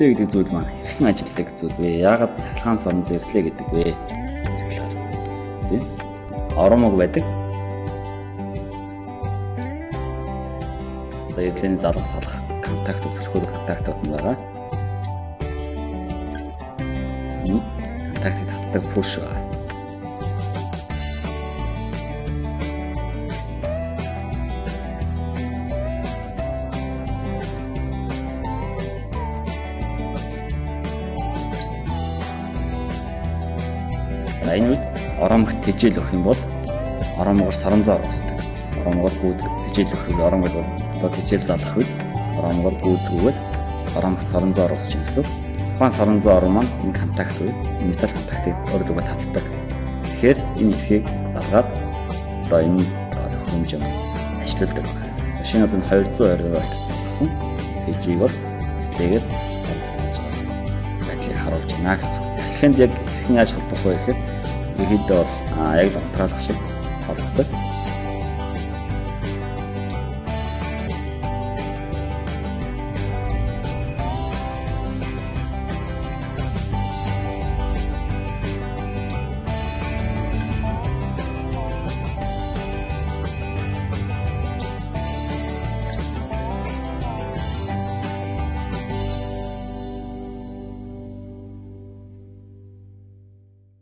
Зэрлээ гэдэг зүйл маань хэрхэн ажилтдаг зүйл вэ? Яагаад цахилгаан сорон зэрлээ гэдэг вэ? Оромог байдаг. Одоо эвлэний залгах салах контактууд төлхөр контактууд нь байгаа. Контактыг татдаг push байгаа. За энэ үед оромогт тэжээл өгөх юм бол оромогоор саранзаар уусдаг. Оромогоор гүйдэг тэжээл өгөх үед оромогоор одоо тэжээл залгах үед оромогоор гүйдгүүгээд оромогт саранзаар уусч гэсэн. Тухайн саранзаар маань энэ контакт үед металл контактыг өөрөөгөө татдаг. Тэгэхээр энэ эрхийг залгаад одоо энэ төхөөрөмж юм ажилладаг гэсэн. За шинэ одоо 220 вольт залгасан фижиг бол тэгээд залсан гэж байдлыг харуулж байна гэсэн. Дахинд яг хэрхэн яаж холбох вэ гэхээр ихэдээ бол яг л унтраалах шиг холбогддог.